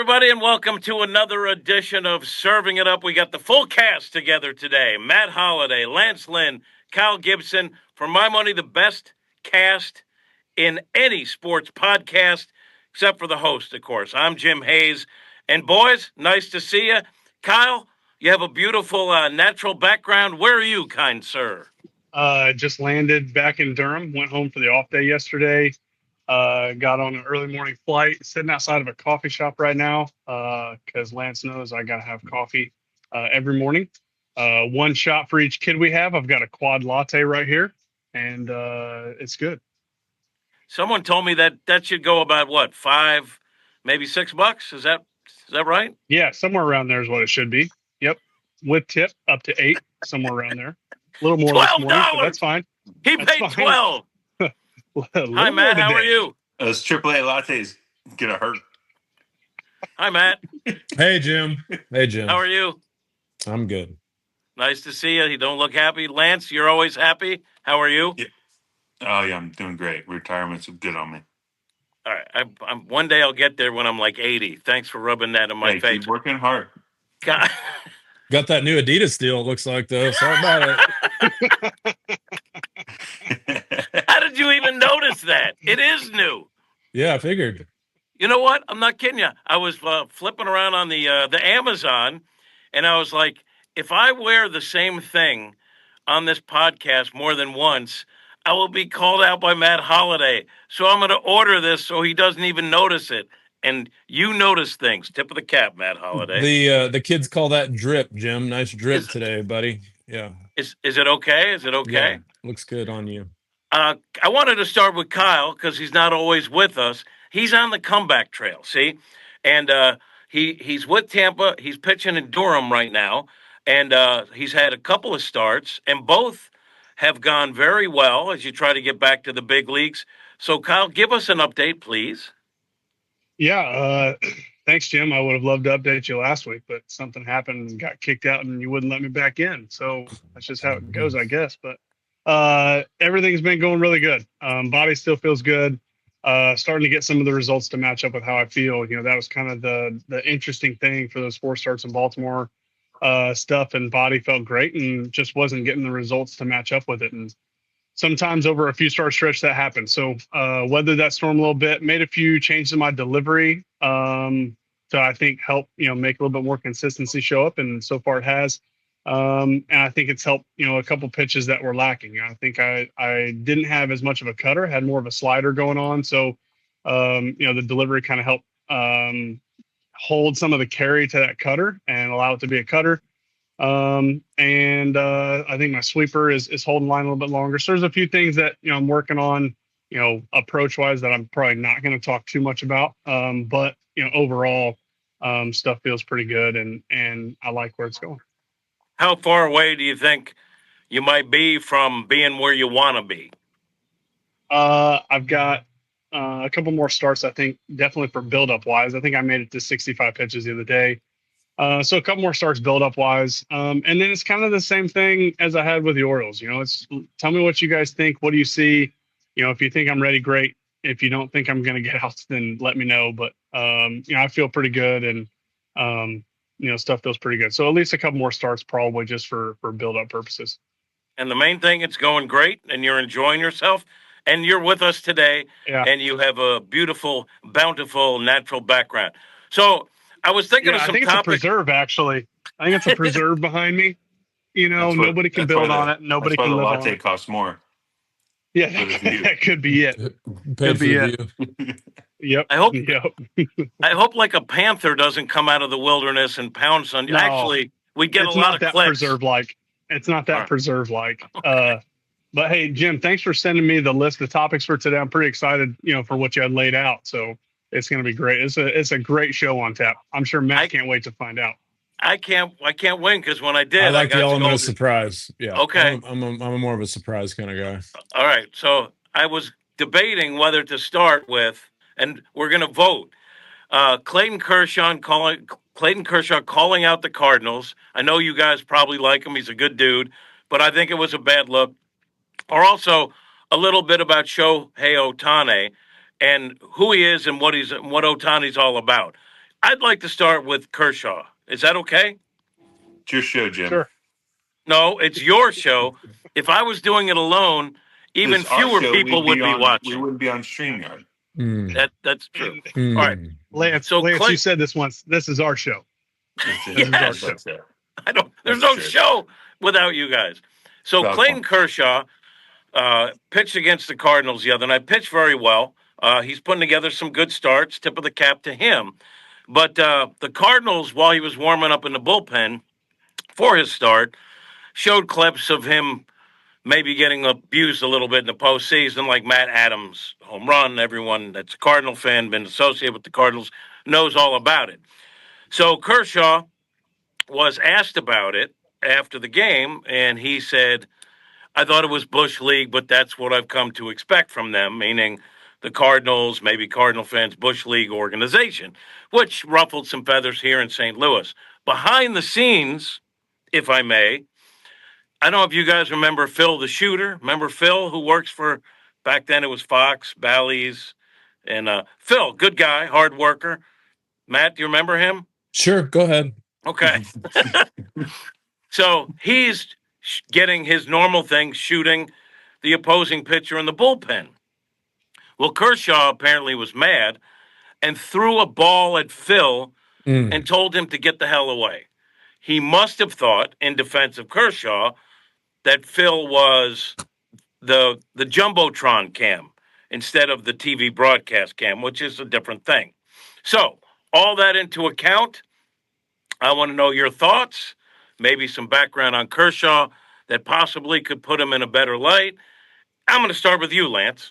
everybody, and welcome to another edition of Serving It Up. We got the full cast together today. Matt Holliday, Lance Lynn, Kyle Gibson. For my money, the best cast in any sports podcast, except for the host, of course. I'm Jim Hayes. And boys, nice to see you. Kyle, you have a beautiful natural background. Where are you, kind sir? Just landed back in Durham, went home for the off day yesterday. Got on an early morning flight, sitting outside of a coffee shop right now because Lance knows I got to have coffee every morning. One shot for each kid we have. I've got a quad latte right here, and it's good. Someone told me that should go about, what, $5, maybe $6? Is that right? Yeah, somewhere around there is what it should be. Yep. With tip, up to 8, somewhere around there. A little more this morning, but that's fine. He That's paid fine. 12. Hi, Matt. How are you? Those AAA lattes gonna hurt. Hi, Matt. Hey, Jim. Hey, Jim. How are you? I'm good. Nice to see you. You don't look happy. Lance, you're always happy. How are you? Yeah. Oh, yeah, I'm doing great. Retirement's good on me. All right. I'm one day I'll get there when I'm like 80. Thanks for rubbing that in my face. Keep working hard. God. Got that new Adidas deal, it looks like, though. Sorry about it. How did you even notice that? It is new. Yeah, I figured. You know what? I'm not kidding you. I was flipping around on the Amazon, and I was like, if I wear the same thing on this podcast more than once, I will be called out by Matt Holliday. So I'm going to order this so he doesn't even notice it. And you notice things. Tip of the cap, Matt Holliday. The kids call that drip, Jim. Nice drip today, buddy. Yeah. Is it okay? Is it okay? Yeah, looks good on you. I wanted to start with Kyle because he's not always with us. He's on the comeback trail, see? And he's with Tampa. He's pitching in Durham right now. And he's had a couple of starts, and both have gone very well as you try to get back to the big leagues. So, Kyle, give us an update, please. Yeah, thanks, Jim. I would have loved to update you last week, but something happened and got kicked out, and you wouldn't let me back in. So that's just how it goes, I guess. But everything's been going really good. Body still feels good. Starting to get some of the results to match up with how I feel. You know, that was kind of the interesting thing for those 4 starts in Baltimore. Stuff and body felt great and just wasn't getting the results to match up with it. And sometimes over a few start stretch that happens. So weathered that storm a little bit, made a few changes in my delivery to I think help, make a little bit more consistency show up. And so far it has. And I think it's helped, a couple pitches that were lacking. I think I didn't have as much of a cutter, had more of a slider going on. So, the delivery kind of helped hold some of the carry to that cutter and allow it to be a cutter. I think my sweeper is holding line a little bit longer. So there's a few things that, I'm working on, approach wise that I'm probably not going to talk too much about. But overall, stuff feels pretty good and I like where it's going. How far away do you think you might be from being where you want to be? I've got a couple more starts, I think, definitely for build-up wise. I think I made it to 65 pitches the other day. So a couple more starts build-up wise. And then it's kind of the same thing as I had with the Orioles. It's tell me what you guys think. What do you see? If you think I'm ready, great. If you don't think I'm going to get out, then let me know. But, I feel pretty good and, stuff feels pretty good. So at least a couple more starts probably just for build-up purposes. And the main thing, it's going great and you're enjoying yourself. And you're with us today, and you have a beautiful, bountiful, natural background. So I was thinking of some topics. I think it's a preserve, actually. I think it's a preserve behind me. Nobody can build on it. Nobody can live on it. The latte costs more. Yeah, that could be it. Could be it. Yep. I hope like a panther doesn't come out of the wilderness and pounce on you. No, actually, we get a lot of clicks. It's not that preserve-like. But hey, Jim, thanks for sending me the list of topics for today. I'm pretty excited, for what you had laid out. So it's going to be great. It's a great show on tap. I'm sure Matt can't wait to find out. I can't win because when I did, I like the element of surprise. Yeah. Okay. I'm a more of a surprise kind of guy. All right. So I was debating whether to start with, and we're going to vote. Clayton Kershaw calling out the Cardinals. I know you guys probably like him. He's a good dude, but I think it was a bad look. Or also a little bit about Shohei Ohtani and who he is and what Ohtani's all about. I'd like to start with Kershaw. Is that okay? It's your show, Jim. Sure. No, it's your show. If I was doing it alone, even This our fewer show. people would be We watching. wouldn't be on StreamYard. That's true. And All right. Lance, So Lance, Clay, you said this once. This is our show. That's it. This is our yes, show. That's it. I don't. There's That's no true. show without you guys. So Without Clayton fun. Kershaw pitched against the Cardinals the other night. Pitched very well. He's putting together some good starts. Tip of the cap to him. But the Cardinals, while he was warming up in the bullpen for his start, showed clips of him maybe getting abused a little bit in the postseason, like Matt Adams' home run. Everyone that's a Cardinal fan, been associated with the Cardinals, knows all about it. So Kershaw was asked about it after the game, and he said, I thought it was Bush League, but that's what I've come to expect from them, meaning the Cardinals, maybe Cardinal fans, Bush League organization, which ruffled some feathers here in St. Louis. Behind the scenes, if I may, I don't know if you guys remember Phil the Shooter. Remember Phil, who works for, back then it was Fox, Bally's, and Phil, good guy, hard worker. Matt, do you remember him? Sure, go ahead. Okay. So he's getting his normal thing, shooting the opposing pitcher in the bullpen. Well, Kershaw apparently was mad and threw a ball at Phil and told him to get the hell away. He must have thought, in defense of Kershaw, that Phil was the jumbotron cam instead of the TV broadcast cam, which is a different thing. So, all that into account, I want to know your thoughts, maybe some background on Kershaw that possibly could put him in a better light. I'm going to start with you, Lance.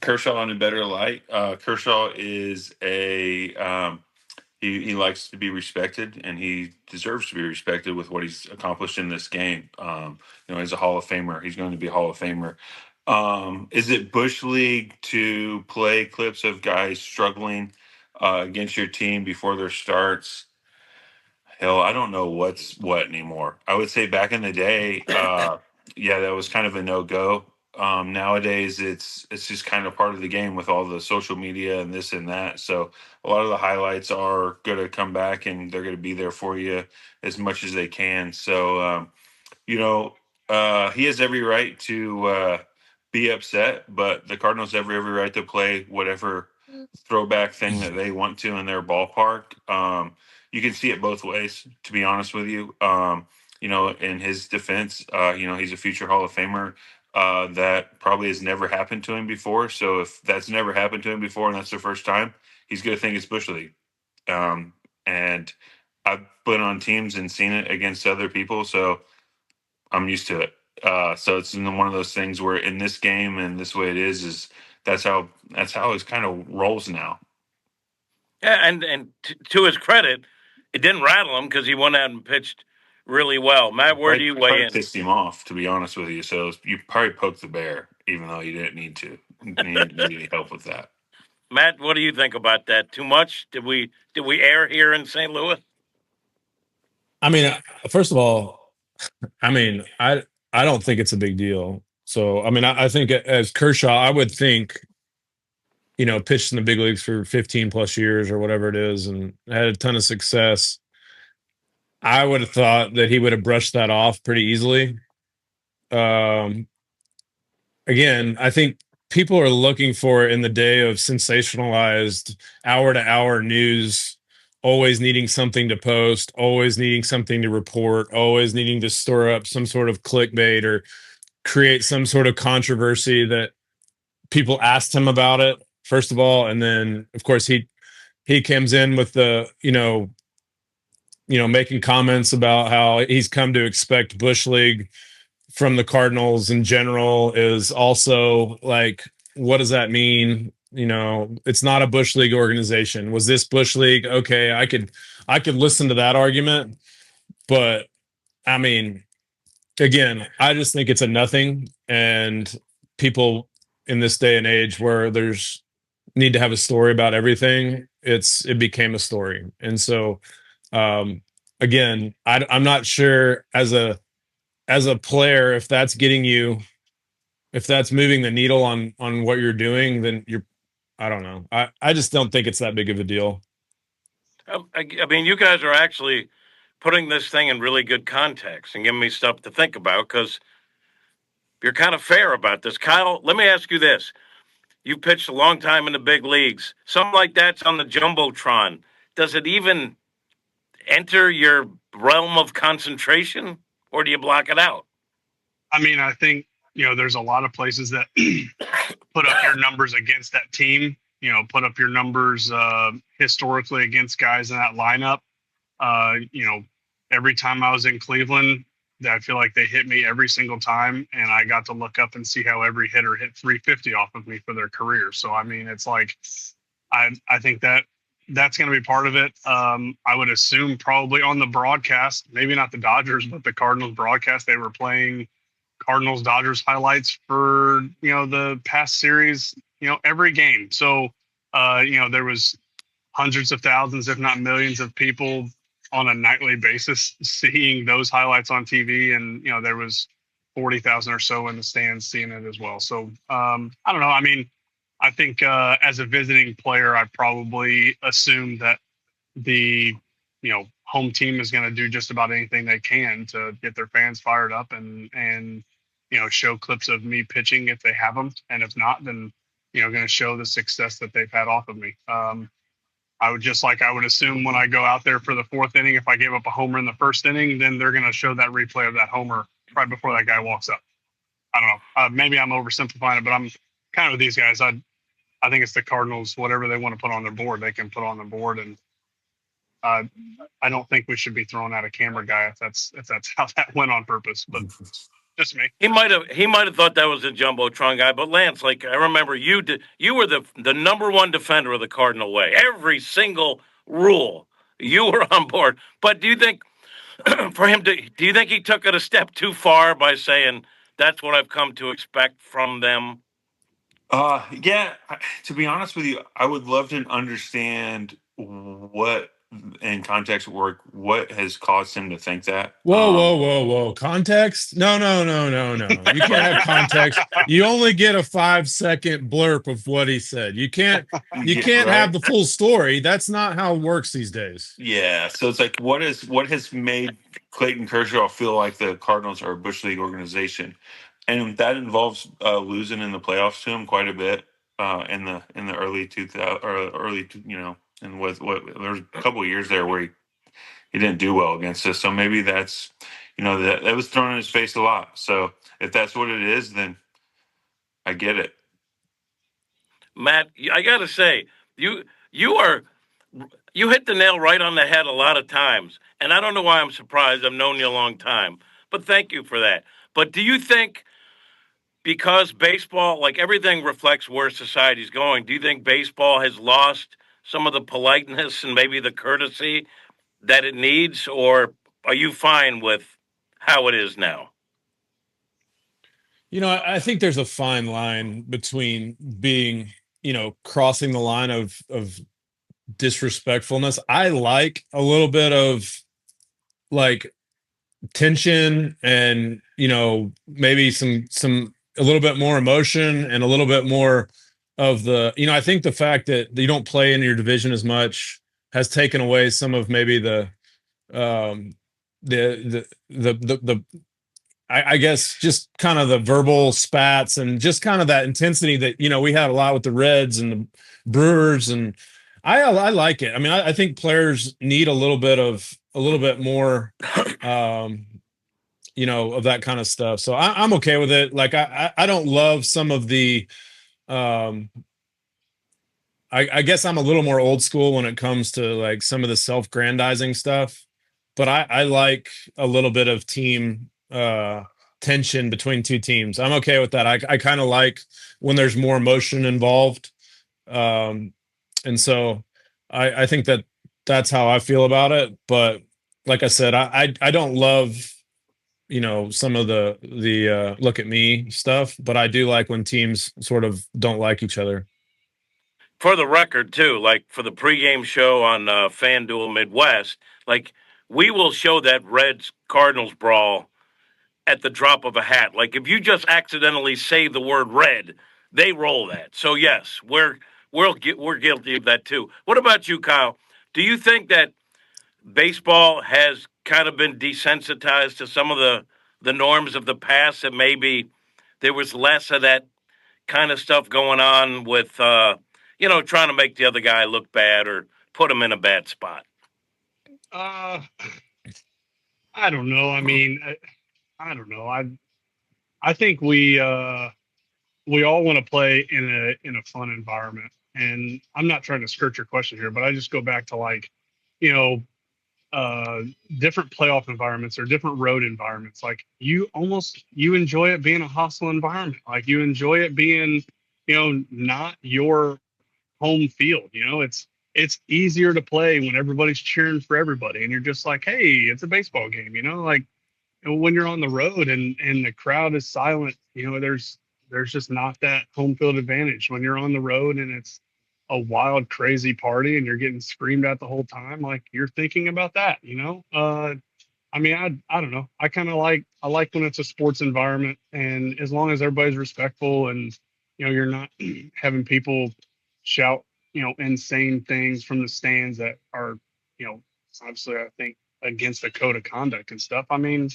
Kershaw in a better light. Kershaw is he likes to be respected, and he deserves to be respected with what he's accomplished in this game. He's a Hall of Famer. He's going to be a Hall of Famer. Is it Bush League to play clips of guys struggling against your team before their starts? Hell, I don't know what's what anymore. I would say back in the day, yeah, that was kind of a no go. Nowadays, it's just kind of part of the game with all the social media and this and that. So a lot of the highlights are going to come back and they're going to be there for you as much as they can. So you know, he has every right to be upset, but the Cardinals have every right to play whatever throwback thing that they want to in their ballpark. You can see it both ways, to be honest with you. In his defense, he's a future Hall of Famer. That probably has never happened to him before. So if that's never happened to him before and that's the first time, he's going to think it's Bush League. And I've been on teams and seen it against other people, so I'm used to it. So it's one of those things where in this game and this way it is that's how it kind of rolls now. Yeah, and to his credit, it didn't rattle him because he went out and pitched really well. Matt, where do you weigh in? Pissed him off, to be honest with you. So you probably poked the bear, even though you didn't need to. You didn't need any help with that. Matt, what do you think about that? Too much? Did we air here in St. Louis? I mean, first of all, I don't think it's a big deal. So, I mean, I think as Kershaw, I would think, pitched in the big leagues for 15 plus years or whatever it is and had a ton of success. I would have thought that he would have brushed that off pretty easily. Again, I think people are looking for in the day of sensationalized hour to hour news, always needing something to post, always needing something to report, always needing to store up some sort of clickbait or create some sort of controversy that people asked him about it, first of all. And then of course he comes in with the, making comments about how he's come to expect Bush League from the Cardinals in general is also like, what does that mean? It's not a Bush League organization. Was this Bush League? Okay, I could listen to that argument, but I mean, again, I just think it's a nothing, and people in this day and age where there's need to have a story about everything, it became a story. And so again, I'm not sure as a player if that's moving the needle on what you're doing, then I don't know. I just don't think it's that big of a deal. I mean, you guys are actually putting this thing in really good context and giving me stuff to think about because you're kind of fair about this. Kyle, let me ask you this. You pitched a long time in the big leagues. Something like that's on the Jumbotron. Does it even enter your realm of concentration or do you block it out? I mean, I think, there's a lot of places that put up your numbers against that team, put up your numbers historically against guys in that lineup. Every time I was in Cleveland, I feel like they hit me every single time, and I got to look up and see how every hitter hit 350 off of me for their career. So, I mean, it's like, I think that's going to be part of it. I would assume probably on the broadcast, maybe not the Dodgers, but the Cardinals broadcast, they were playing Cardinals Dodgers highlights for, the past series, every game. So, there was hundreds of thousands, if not millions of people on a nightly basis seeing those highlights on TV. And, there was 40,000 or so in the stands seeing it as well. So I don't know. I mean, I think as a visiting player, I probably assume that the, home team is going to do just about anything they can to get their fans fired up and, show clips of me pitching if they have them. And if not, then, going to show the success that they've had off of me. I would assume when I go out there for the fourth inning, if I gave up a homer in the first inning, then they're going to show that replay of that homer right before that guy walks up. I don't know. Maybe I'm oversimplifying it, but I'm kind of with these guys. I think it's the Cardinals. Whatever they want to put on their board, they can put on the board. And I don't think we should be throwing out a camera guy if that's how that went on purpose. But just me. He might have thought that was a Jumbotron guy, but Lance, like I remember you were the number one defender of the Cardinal way. Every single rule you were on board. But do you think do you think he took it a step too far by saying that's what I've come to expect from them? Yeah. To be honest with you, I would love to understand what in context work what has caused him to think that. Whoa. Context? No. You can't have context. You only get a 5-second blurb of what he said. You can't Right? have the full story. That's not how it works these days. Yeah. So it's like what has made Clayton Kershaw feel like the Cardinals are a Bush League organization? And that involves losing in the playoffs to him quite a bit in the early 2000 or early, and what there was a couple of years there where he didn't do well against us. So maybe that's that was thrown in his face a lot. So if that's what it is, then I get it. Matt, I got to say, you hit the nail right on the head a lot of times. And I don't know why I'm surprised. I've known you a long time. But thank you for that. But do you think because baseball, like everything reflects where society's going, do you think baseball has lost some of the politeness and maybe the courtesy that it needs? Or are you fine with how it is now? I think there's a fine line between being, crossing the line of disrespectfulness. I like a little bit of like tension and, maybe some a little bit more emotion and a little bit more of the, I think the fact that you don't play in your division as much has taken away some of maybe the I guess just kind of the verbal spats and just kind of that intensity that we had a lot with the Reds and the Brewers, and I like it. I mean, I think players need a little bit more, of that kind of stuff. So I'm okay with it. Like I don't love some of the, I guess I'm a little more old school when it comes to like some of the self-grandizing stuff, but I like a little bit of team tension between two teams. I'm okay with that. I kind of like when there's more emotion involved. And so I think that's how I feel about it. But like I said, I don't love, some of the look at me stuff, but I do like when teams sort of don't like each other. For the record, too, like for the pregame show on FanDuel Midwest, like we will show that Reds Cardinals brawl at the drop of a hat. Like if you just accidentally say the word red, they roll that. So yes, we're we're guilty of that too. What about you, Kyle? Do you think that baseball has kind of been desensitized to some of the norms of the past, that maybe there was less of that kind of stuff going on with trying to make the other guy look bad or put him in a bad spot? Uh, I don't know. I mean, I don't know. I think we all want to play in a fun environment, and I'm not trying to skirt your question here, but I just go back to, like, you know, uh, different playoff environments or different road environments. Like, you enjoy it being a hostile environment. Like, you enjoy it being, not your home field. It's easier to play when everybody's cheering for everybody, and you're just like, hey, it's a baseball game. Like, when you're on the road and the crowd is silent, there's just not that home field advantage when you're on the road and it's a wild, crazy party and you're getting screamed at the whole time. Like, you're thinking about that. I mean, I don't know. I like when it's a sports environment, and as long as everybody's respectful and you're not having people shout insane things from the stands that are obviously, I think, against the code of conduct and stuff. I mean,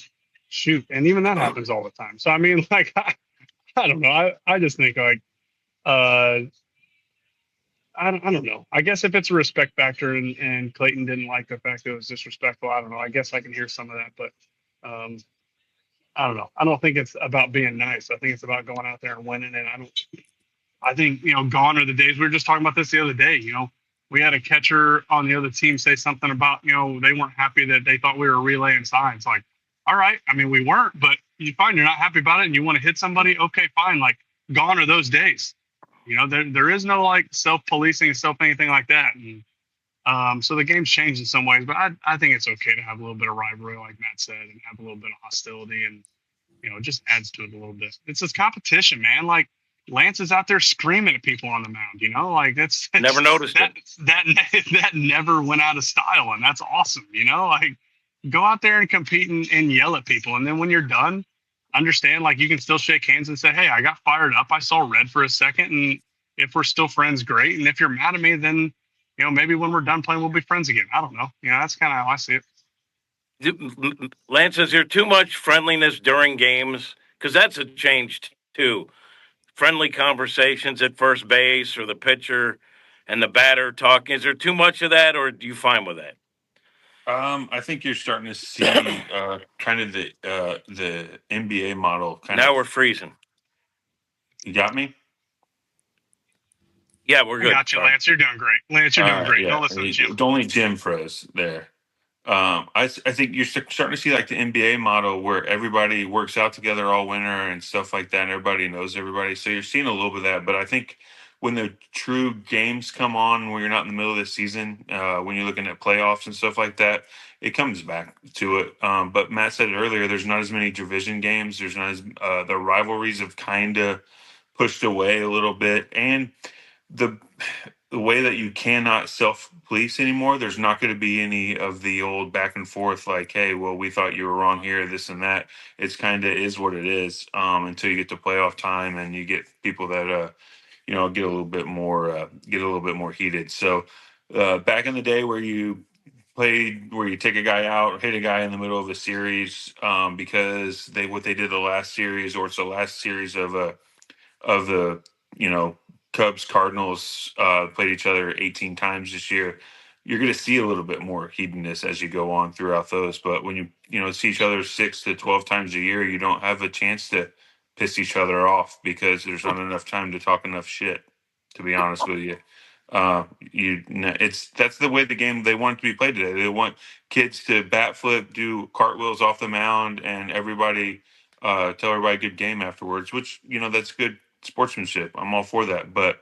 shoot, and even that happens all the time. So I mean, like, I don't know. I just think, like, uh I don't know. I guess if it's a respect factor, and Clayton didn't like the fact that it was disrespectful, I don't know. I guess I can hear some of that, but um I don't know. I don't think it's about being nice. I think it's about going out there and winning. And I think, gone are the days. We were just talking about this the other day. We had a catcher on the other team say something about, they weren't happy that they thought we were relaying signs. Like, all right. I mean, we weren't, but you find you're not happy about it and you want to hit somebody. Okay, fine. Like, gone are those days. There is no, like, self-policing, anything like that. And so the game's changed in some ways, but I think it's okay to have a little bit of rivalry, like Matt said, and have a little bit of hostility, and it just adds to it a little bit. It's this competition, man. Like, Lance is out there screaming at people on the mound. Like, that's Never noticed that it. that never went out of style, and that's awesome. Like, go out there and compete and yell at people, and then when you're done, understand, like, you can still shake hands and say, hey, I got fired up, I saw red for a second, and if we're still friends, great. And if you're mad at me, then maybe when we're done playing, we'll be friends again. I don't know. That's kind of how I see it. Lance, is there too much friendliness during games? Because that's a change too. Friendly conversations at first base, or the pitcher and the batter talking. Is there too much of that, or do you fine with that? I think you're starting to see kind of the NBA model. Now we're freezing. You got me? Yeah, we're good. I got you, Sorry. Lance. You're doing great. Lance, you're doing great. Yeah. Don't listen to Jim. Only Jim froze there. I think you're starting to see, like, the NBA model where everybody works out together all winter and stuff like that, and everybody knows everybody. So you're seeing a little bit of that. But I think when the true games come on, when you're not in the middle of the season, when you're looking at playoffs and stuff like that, it comes back to it. But Matt said it earlier, there's not as many division games. There's not as the rivalries have kind of pushed away a little bit, and the way that you cannot self-police anymore, there's not going to be any of the old back and forth, like, hey, well, we thought you were wrong here, this and that. It's kind of is what it is, until you get to playoff time and you get people that get a little bit more heated. So back in the day where you take a guy out, hit a guy in the middle of a series, because what they did the last series, or it's the last series of the Cubs Cardinals played each other 18 times this year. You're going to see a little bit more heatedness as you go on throughout those. But when you see each other 6 to 12 times a year, you don't have a chance to piss each other off because there's not enough time to talk enough shit. To be honest with you, that's the way the game they want it to be played today. They want kids to bat flip, do cartwheels off the mound, and everybody tell everybody good game afterwards. Which that's good sportsmanship. I'm all for that, but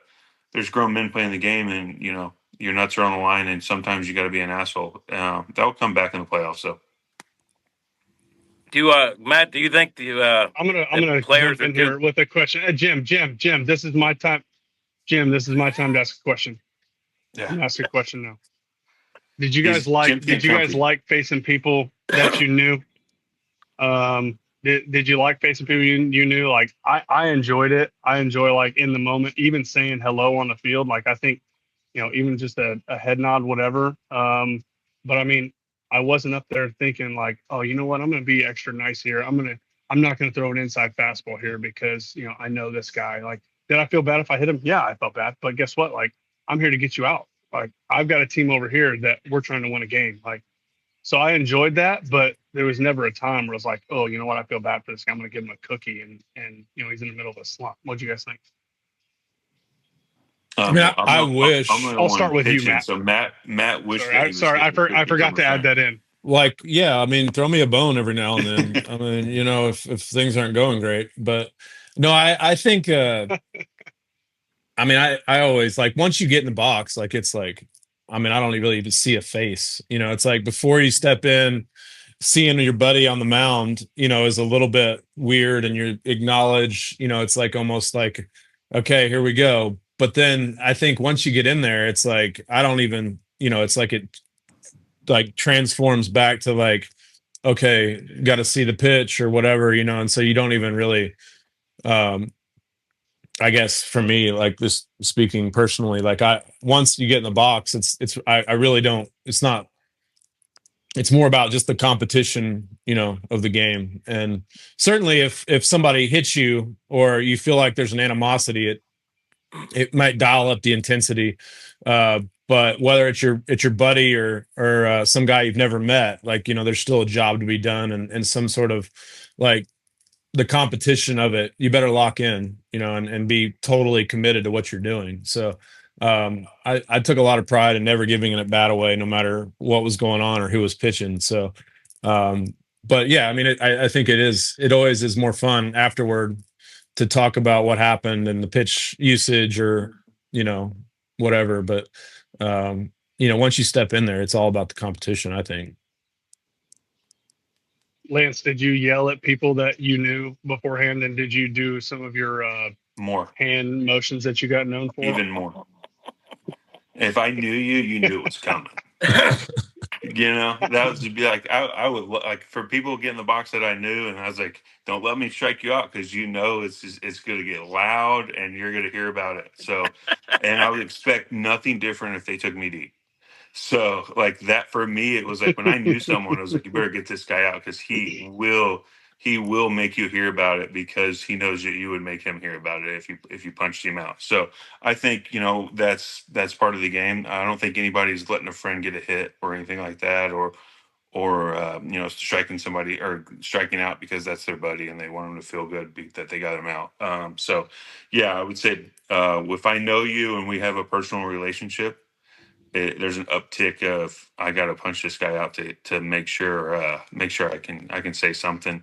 there's grown men playing the game, and your nuts are on the line, and sometimes you got to be an asshole. That will come back in the playoffs. So, Matt, do you think I'm gonna players jump in here with a question? Jim, this is my time. Jim, this is my time to ask a question. Yeah, I'm ask a question now. Did you guys like facing people that you knew? Did you like facing people you knew? Like I enjoyed it. I enjoy like in the moment, even saying hello on the field. Like I think, even just a head nod, whatever. But I mean, I wasn't up there thinking like, oh, you know what? I'm going to be extra nice here. I'm not going to throw an inside fastball here because, I know this guy. Like, did I feel bad if I hit him? Yeah, I felt bad. But guess what? Like, I'm here to get you out. Like, I've got a team over here that we're trying to win a game. Like, so I enjoyed that, but there was never a time where I was like, oh, you know what? I feel bad for this guy. I'm going to give him a cookie and, he's in the middle of a slump. What'd you guys think? I mean, I I'm wish. the I'll one start with you, pitching, Matt. so Matt wished that he was Sorry. getting I cookies. I'm forgot a to add fan. that in. Like, yeah, I mean, throw me a bone every now and then. I mean, if things aren't going great, but no, I think, I mean, I always like once you get in the box, like it's like, I mean, I don't really even see a face. It's like before you step in, seeing your buddy on the mound, is a little bit weird, and you acknowledge, it's like almost like, okay, here we go. But then I think once you get in there, it's like I don't even, it's like it like transforms back to like, okay, got to see the pitch or whatever, and so you don't even really, um, I guess for me, like this speaking personally, like once you get in the box, I really don't, it's more about just the competition, of the game. And certainly if somebody hits you or you feel like there's an animosity, it might dial up the intensity. But whether it's your buddy or some guy you've never met, like, there's still a job to be done, and some sort of like the competition of it, you better lock in, and be totally committed to what you're doing. So I took a lot of pride in never giving it bat away, no matter what was going on or who was pitching. So, but yeah, I mean, I think it always is more fun afterward to talk about what happened and the pitch usage or, whatever. But, once you step in there, it's all about the competition, I think. Lance, did you yell at people that you knew beforehand, and did you do some of your More, hand motions that you got known for? even more. If I knew you, you knew it was coming. That would be like I would like for people to get in the box that I knew, and I was like, don't let me strike you out because it's going to get loud and you're going to hear about it. So, and I would expect nothing different if they took me deep. So, like that for me, it was like when I knew someone, it was like, you better get this guy out because he will make you hear about it because he knows that you would make him hear about it if you punched him out. So I think that's part of the game. I don't think anybody's letting a friend get a hit or anything like that, or striking somebody or striking out because that's their buddy and they want them to feel good that they got him out. So yeah, I would say if I know you and we have a personal relationship, there's an uptick of I got to punch this guy out to make sure I can say something.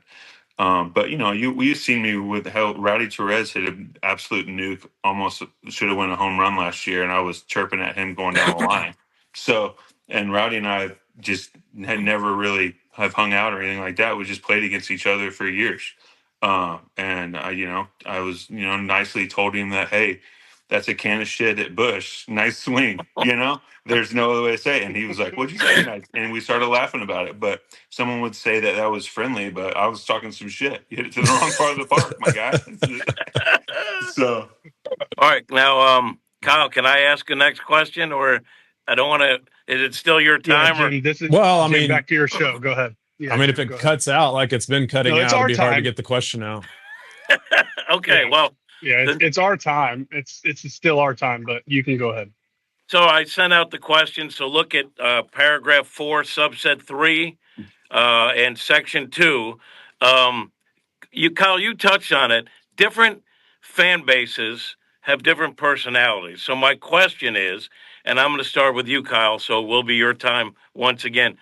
But you've seen me with how Rowdy Torres hit an absolute nuke, almost should have won a home run last year, and I was chirping at him going down the line. So, and Rowdy and I just had never really have hung out or anything like that. We just played against each other for years. And I was nicely told him that, hey, that's a can of shit at Bush. Nice swing. There's no other way to say it. And he was like, what'd you say? And we started laughing about it. But someone would say that was friendly, but I was talking some shit. You hit it to the wrong part of the park, my guy. So, All right, now, Kyle, can I ask a next question, or I don't want to? Is it still your Yeah, time? Jim. This is Well, I Jim. mean, Back to your show. Go ahead. Yeah, I mean, Jim, if it go ahead. cuts out like it's been cutting No, it's out, it'd our be hard to time. get the question out. Okay, Yeah. well, Yeah, it's our time. It's still our time, but you can go ahead. so I sent out the question. So look at paragraph 4, subset 3, and section 2. Kyle, you touched on it. Different fan bases have different personalities. So my question is, and I'm going to start with you, Kyle. So it will be your time once again.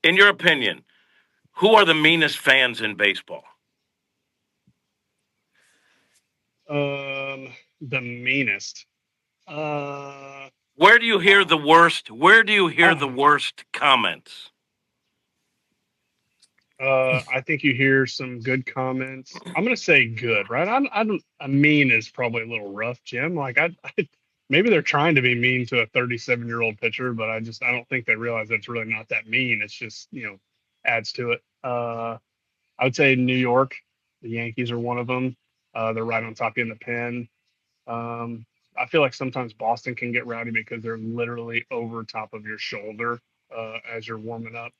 In your opinion, who are the meanest fans in baseball? The meanest. Where do you hear the worst? Where do you hear the Oh. worst comments? I think you hear some good comments. I'm gonna say good, right? I don't. A mean is probably a little rough, Jim. Like maybe they're trying to be mean to a 37-year-old pitcher, but I don't think they realize that's really not that mean. It's just adds to it. I would say New York. The Yankees are one of them. They're right on top of you in the pen. I feel like sometimes Boston can get rowdy because they're literally over top of your shoulder as you're warming up.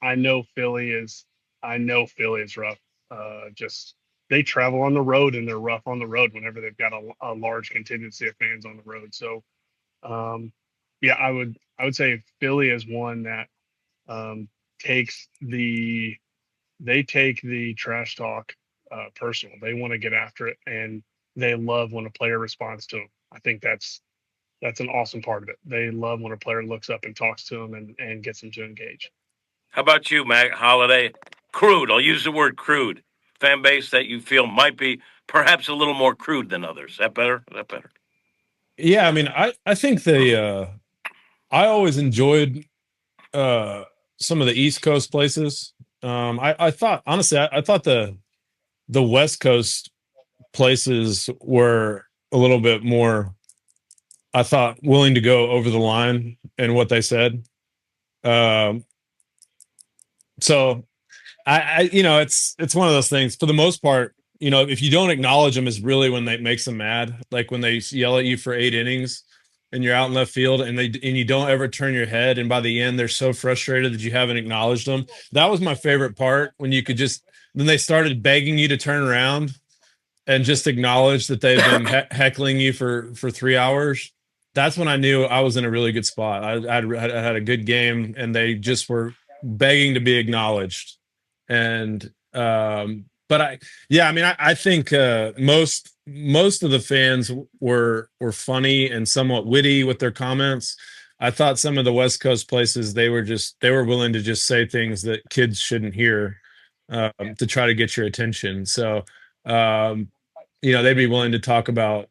I know Philly is. I know Philly is rough. Just they travel on the road and they're rough on the road whenever they've got a large contingency of fans on the road. So yeah, I would say Philly is one that um, takes the they take the trash talk personal. They want to get after it, and they love when a player responds to them. I think that's an awesome part of it. They love when a player looks up and talks to them and gets them to engage. How about you, Matt Holliday? Crude. I'll use the word crude. Fan base that you feel might be perhaps a little more crude than others. Is that better? Is that better? Yeah, I mean, I think I always enjoyed uh some of the East Coast places. I thought honestly, I thought the West Coast places were a little bit more, I thought, willing to go over the line in what they said. Um, so it's one of those things. For the most part, if you don't acknowledge them, is really when they makes them mad. Like when they yell at you for 8 innings and you're out in left field and you don't ever turn your head, and by the end they're so frustrated that you haven't acknowledged them. That was my favorite part, when you could just then they started begging you to turn around and just acknowledge that they've been heckling you for 3 hours. That's when I knew I was in a really good spot. I had a good game, and they just were begging to be acknowledged. And but I mean, I think most of the fans were funny and somewhat witty with their comments. I thought some of the West Coast places, they were willing to just say things that kids shouldn't hear, to try to get your attention. So um, they'd be willing to talk about,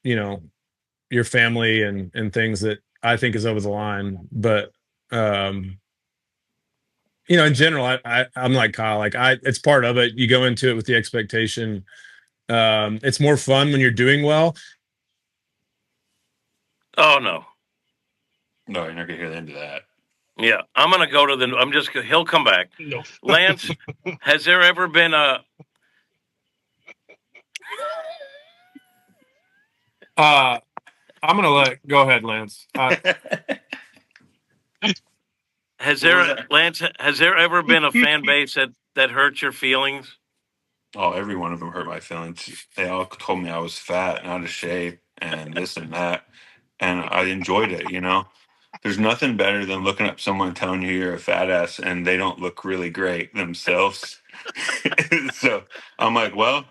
you know, your family and things that I think is over the line. But um, in general, I'm like Kyle, like it's part of it. You go into it with the expectation. It's more fun when you're doing well. Oh no. No, you're not gonna hear the end of that. Yeah, I'm gonna go to the. I'm just. He'll come back. No. Lance, has there ever been a? I'm gonna go ahead, Lance. Has What was there, that? Lance? Has there ever been a fan base that hurts your feelings? Oh, every one of them hurt my feelings. They all told me I was fat and out of shape and this and that, and I enjoyed it. There's nothing better than looking up someone telling you you're a fat ass and they don't look really great themselves. So I'm like, well,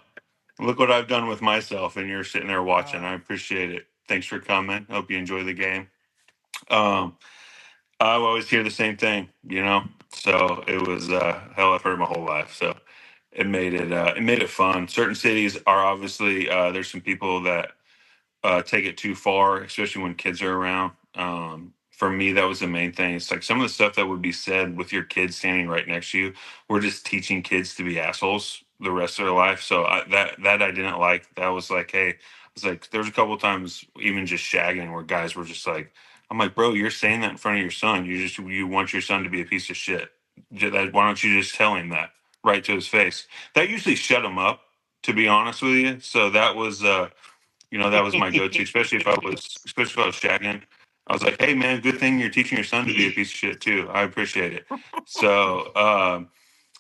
look what I've done with myself, and you're sitting there watching. I appreciate it. Thanks for coming. Hope you enjoy the game. Um, I always hear the same thing. So it was hell. I've heard my whole life. So it made it fun. Certain cities are obviously there's some people that take it too far, especially when kids are around. For me, that was the main thing. It's like some of the stuff that would be said with your kids standing right next to you. We're just teaching kids to be assholes the rest of their life. So that I didn't like. That was like, hey, it's like there was a couple of times even just shagging where guys were just like, I'm like, bro, you're saying that in front of your son. You want your son to be a piece of shit. Why don't you just tell him that right to his face? That usually shut him up, to be honest with you. So that was that was my go-to, especially if I was shagging. I was like, hey man, good thing you're teaching your son to be a piece of shit too. I appreciate it. So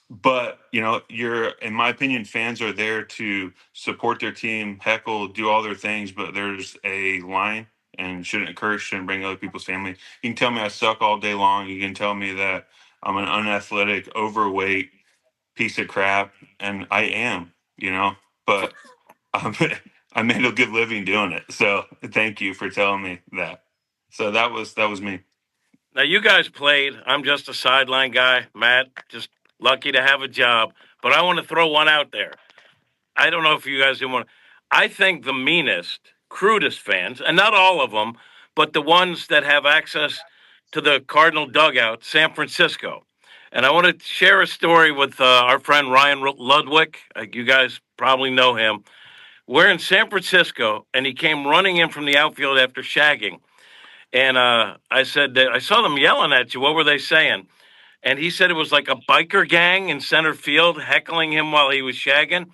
but you're, in my opinion, fans are there to support their team, heckle, do all their things, but there's a line, and shouldn't encourage, shouldn't bring other people's family. You can tell me I suck all day long. You can tell me that I'm an unathletic, overweight piece of crap, and I am, but um, I made a good living doing it. So thank you for telling me that. So that was me. Now you guys played. I'm just a sideline guy. Matt, just lucky to have a job. But I want to throw one out there. I don't know if you guys do want. I think the meanest, crudest fans, and not all of them, but the ones that have access to the Cardinal dugout, San Francisco. And I want to share a story with our friend Ryan Ludwig. You guys probably know him. We're in San Francisco, and he came running in from the outfield after shagging. And I said, I saw them yelling at you. What were they saying? and he said it was like a biker gang in center field heckling him while he was shagging.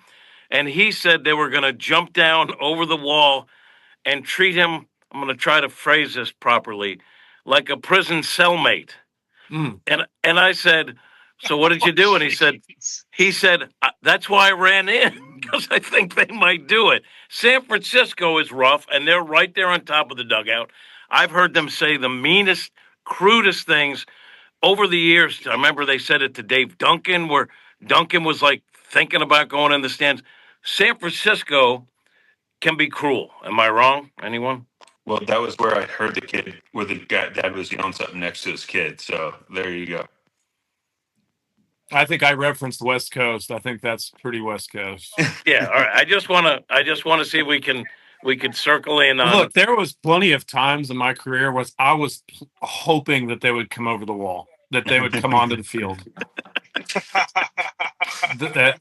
And he said they were going to jump down over the wall and treat him, I'm going to try to phrase this properly, like a prison cellmate. And I said, so what did you do? And he said, that's why I ran in, because I think they might do it. San Francisco is rough, and they're right there on top of the dugout. I've heard them say the meanest, crudest things over the years. I remember they said it to Dave Duncan, where Duncan was like thinking about going in the stands. San Francisco can be cruel. Am I wrong? Anyone? Well, that was where I heard the kid, where the guy dad was yelling something next to his kid. So there you go. I think I referenced West Coast. I think that's pretty West Coast. Yeah. All right. I just want to see if we can circle in on. Look, there was plenty of times in my career where I was hoping that they would come over the wall, that they would come onto the field.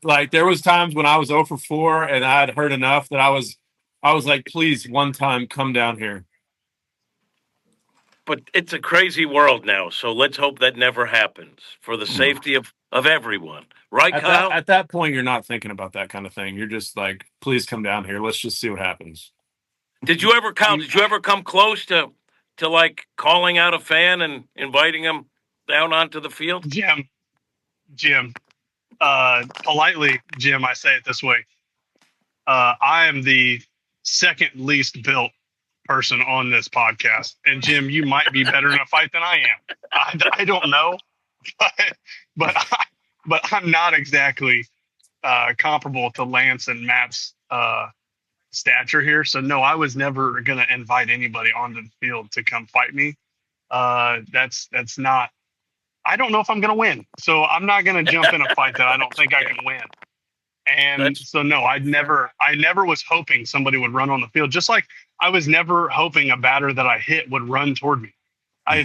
Like there was times when I was 0 for 4 and I had heard enough that I was like, please, one time come down here. But it's a crazy world now, so let's hope that never happens for the safety of everyone. Right, Kyle? At that point, you're not thinking about that kind of thing. You're just like, please come down here. Let's just see what happens. Did you ever come close to like calling out a fan and inviting him down onto the field? Jim, politely, Jim, I say it this way. I am the second least built person on this podcast. And Jim, you might be better in a fight than I am. I don't know, but I'm not exactly comparable to Lance and Matt's stature here. So no, I was never going to invite anybody onto the field to come fight me. That's not, I don't know if I'm going to win. So I'm not going to jump in a fight that I don't think I can win. And so no, I never was hoping somebody would run on the field. Just like I was never hoping a batter that I hit would run toward me. I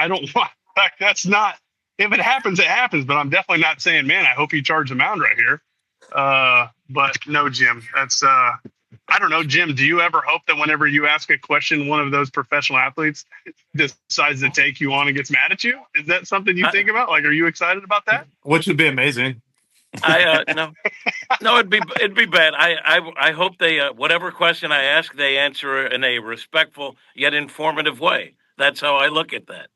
don't want, that's not, if it happens, it happens, but I'm definitely not saying, man, I hope you charge the mound right here. But no, Jim, that's, I don't know, Jim, do you ever hope that whenever you ask a question, one of those professional athletes decides to take you on and gets mad at you? Is that something you think about? Like, are you excited about that? Which would be amazing. No, it'd be bad. I hope they whatever question I ask, they answer in a respectful yet informative way. That's how I look at that.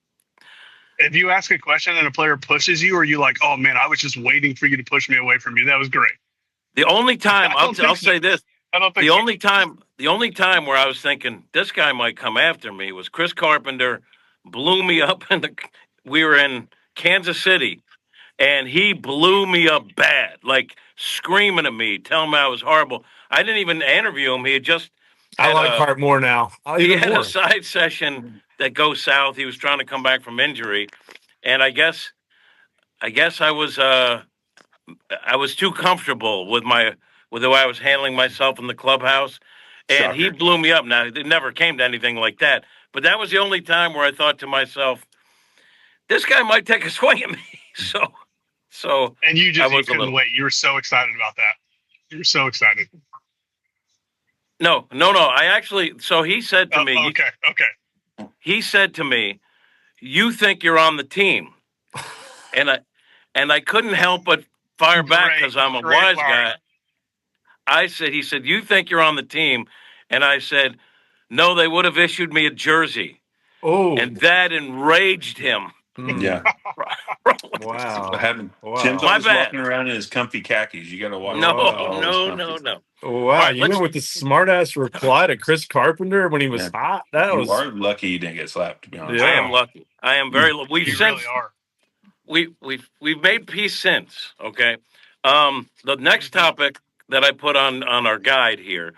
If you ask a question and a player pushes you, or you like, oh man, I was just waiting for you to push me away from you. That was great. The only time I'll say this. I don't think the only time where I was thinking this guy might come after me was Chris Carpenter blew me up we were in Kansas City. And he blew me up bad, like screaming at me, telling me I was horrible. I didn't even interview him. He had just I like Hart more now. He had a side session that goes south. He was trying to come back from injury, and I guess I was too comfortable with the way I was handling myself in the clubhouse, and Shocker. He blew me up. Now it never came to anything like that, but that was the only time where I thought to myself, this guy might take a swing at me. So and you couldn't wait. You were so excited about that. You were so excited. No. I actually. So he said to me. Okay. He said to me, "You think you're on the team," and I couldn't help but fire back because I'm a wise guy. He said, "You think you're on the team," and I said, "No, they would have issued me a jersey." Oh, and that enraged him. Yeah. Wow. Tim's always walking around in his comfy khakis. You got to watch. No. Wow, right, you went with the smart-ass reply to Chris Carpenter when he was hot. You are lucky you didn't get slapped, to be honest. Yeah. I am lucky. I am very lucky. We've made peace since, okay? The next topic that I put on our guide here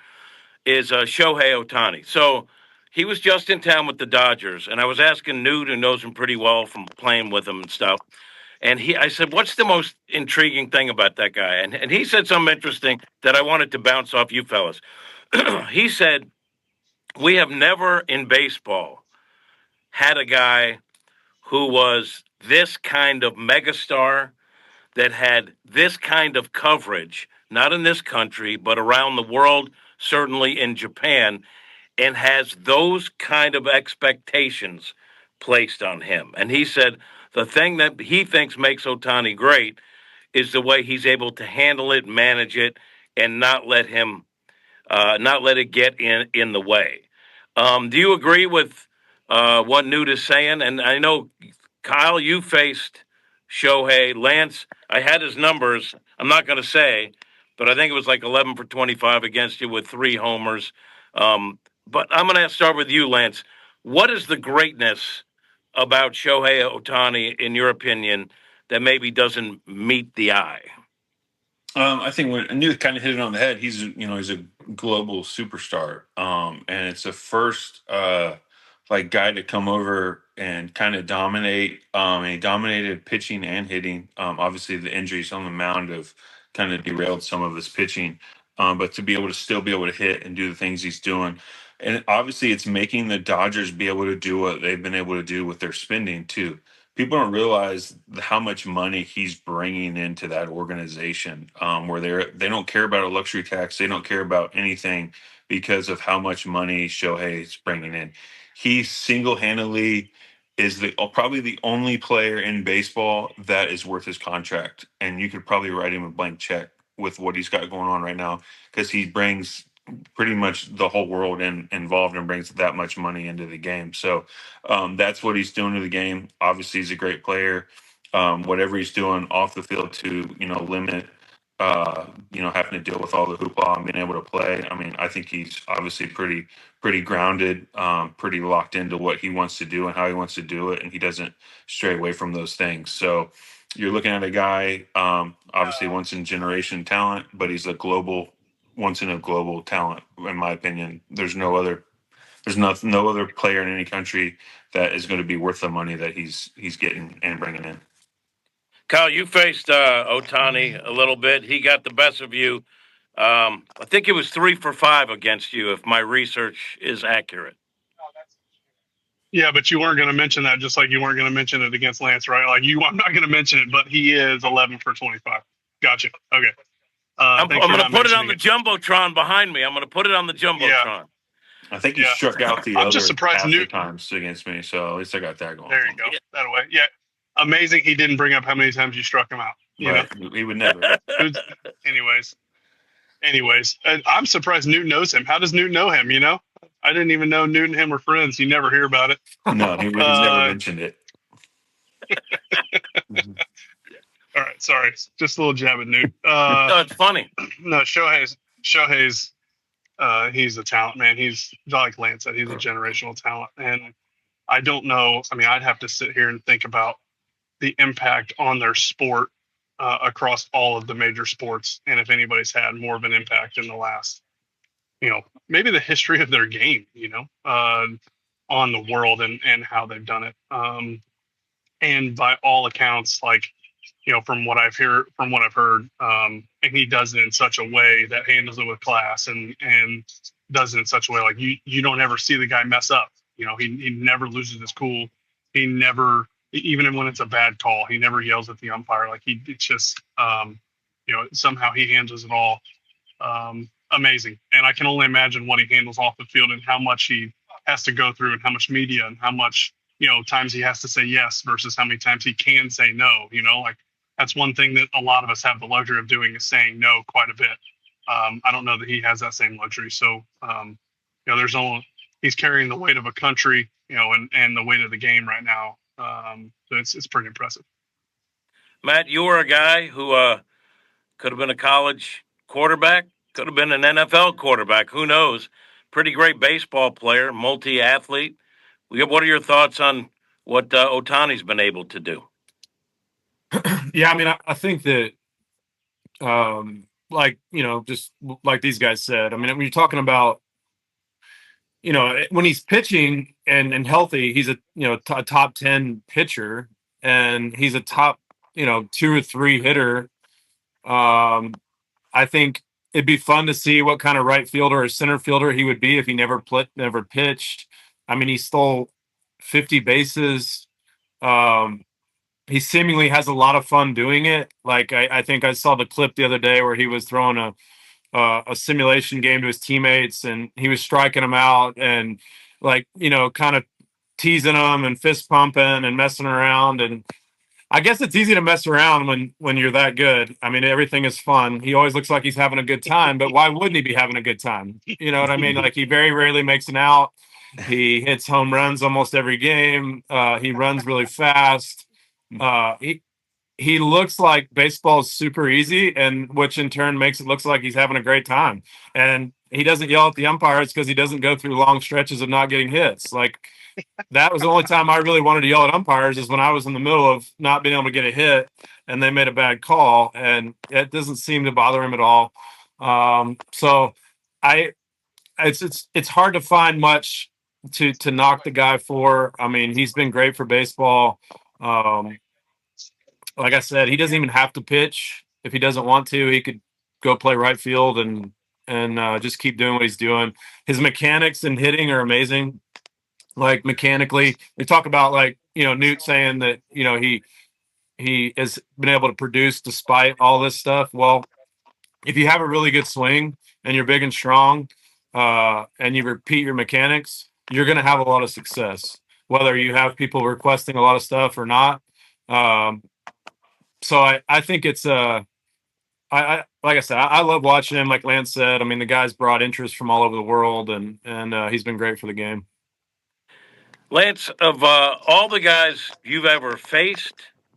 is Shohei Ohtani. So he was just in town with the Dodgers, and I was asking Newt, who knows him pretty well from playing with him and stuff. And I said, what's the most intriguing thing about that guy? And he said something interesting that I wanted to bounce off you fellas. He said, we have never in baseball had a guy who was this kind of megastar that had this kind of coverage, not in this country, but around the world, certainly in Japan, and has those kind of expectations placed on him. And he said, the thing that he thinks makes Ohtani great is the way he's able to handle it, manage it, and not let it get in the way. Do you agree with what Newt is saying? And I know, Kyle, you faced Shohei. Lance, I had his numbers. I'm not going to say, but I think it was like 11 for 25 against you with 3 homers. But I'm going to start with you, Lance. What is the greatness about Shohei Ohtani, in your opinion, that maybe doesn't meet the eye? I think when Newt kind of hit it on the head, he's a global superstar, and it's the first like guy to come over and kind of dominate. And he dominated pitching and hitting. Obviously, the injuries on the mound have kind of derailed some of his pitching, but to be able to still be able to hit and do the things he's doing, and obviously, it's making the Dodgers be able to do what they've been able to do with their spending too. People don't realize how much money he's bringing into that organization, where they don't care about a luxury tax, they don't care about anything because of how much money Shohei is bringing in. He single-handedly is probably the only player in baseball that is worth his contract, and you could probably write him a blank check with what he's got going on right now, because he brings pretty much the whole world involved and brings that much money into the game. So that's what he's doing to the game. Obviously, he's a great player. Whatever he's doing off the field to limit having to deal with all the hoopla and being able to play. I mean, I think he's obviously pretty grounded, pretty locked into what he wants to do and how he wants to do it, and he doesn't stray away from those things. So you're looking at a guy, obviously once in generation talent, but he's a once in a global talent, in my opinion. There's no other player in any country that is going to be worth the money that he's getting and bringing in. Kyle, you faced Ohtani a little bit. He got the best of you. I think it was 3 for 5 against you, if my research is accurate. Yeah, but you weren't going to mention that, just like you weren't going to mention it against Lance, right? I'm not going to mention it, but he is 11 for 25. Gotcha. Okay. I'm going to put it on the Jumbotron behind me. I'm going to put it on the Jumbotron. Yeah. I think he struck out the I'm other just surprised half the times against me, so at least I got that going. There you go. Yeah. That way. Yeah. Amazing he didn't bring up how many times you struck him out. Right. He would never. Anyways, I'm surprised Newt knows him. How does Newt know him, I didn't even know Newt and him were friends. You never hear about it. No, he's never mentioned it. All right, sorry. Just a little jab at Newt. No, it's funny. No, Shohei's he's a talent, man. He's, like Lance said, he's a generational talent. And I don't know. I mean, I'd have to sit here and think about the impact on their sport across all of the major sports. And if anybody's had more of an impact in the last, maybe the history of their game, on the world and how they've done it. And by all accounts, from what I've heard, and he does it in such a way that handles it with class and does it in such a way like you don't ever see the guy mess up. He never loses his cool. He never, even when it's a bad call, he never yells at the umpire. It's just somehow he handles it all amazing. And I can only imagine what he handles off the field and how much he has to go through and how much media and how much times he has to say yes versus how many times he can say no. That's one thing that a lot of us have the luxury of doing, is saying no quite a bit. I don't know that he has that same luxury. So, he's carrying the weight of a country, and the weight of the game right now. So it's pretty impressive. Matt, you were a guy who could have been a college quarterback, could have been an NFL quarterback. Who knows? Pretty great baseball player, multi-athlete. What are your thoughts on what Ohtani's been able to do? Yeah, I mean, I think that, just like these guys said, I mean, when you're talking about, when he's pitching and healthy, he's a top 10 pitcher, and he's a top 2 or 3 hitter. I think it'd be fun to see what kind of right fielder or center fielder he would be if he never pitched. I mean, he stole 50 bases. He seemingly has a lot of fun doing it. I think I saw the clip the other day where he was throwing a simulation game to his teammates, and he was striking them out and kind of teasing them and fist pumping and messing around. And I guess it's easy to mess around when you're that good. I mean, everything is fun. He always looks like he's having a good time, but why wouldn't he be having a good time? You know what I mean? Like, he very rarely makes an out. He hits home runs almost every game. He runs really fast. He looks like baseball is super easy, and which in turn makes it looks like he's having a great time. And he doesn't yell at the umpires because he doesn't go through long stretches of not getting hits. Like, that was the only time I really wanted to yell at umpires, is when I was in the middle of not being able to get a hit and they made a bad call, and it doesn't seem to bother him at all. So I it's hard to find much to knock the guy for. I mean, he's been great for baseball. Um, like I said, he doesn't even have to pitch if he doesn't want to. He could go play right field and just keep doing what he's doing. His mechanics and hitting are amazing. Like, mechanically, they talk about, like, Newt saying that he has been able to produce despite all this stuff. Well, if you have a really good swing and you're big and strong, and you repeat your mechanics, you're going to have a lot of success, whether you have people requesting a lot of stuff or not. Um, so I think it's I like I said, I love watching him. Like Lance said, I mean, the guy's brought interest from all over the world, and he's been great for the game. Lance, of all the guys you've ever faced,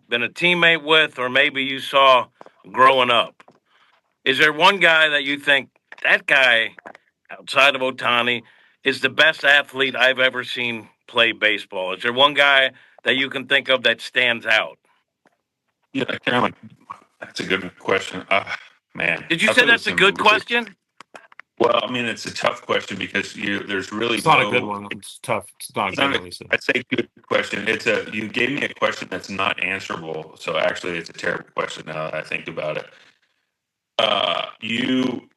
been a teammate with, or maybe you saw growing up, is there one guy that you think that guy, outside of Otani, is the best athlete I've ever seen play baseball? Is there one guy that you can think of that stands out? Yeah, Caroline, that's a good question. Man, Did you I say played with that's a some good really. question? Well, I mean, it's a tough question because there's really It's not a good no. one. It's tough. It's not a It's good not one, he said. I'd say good question. You gave me a question that's not answerable. So actually, it's a terrible question now that I think about it. You,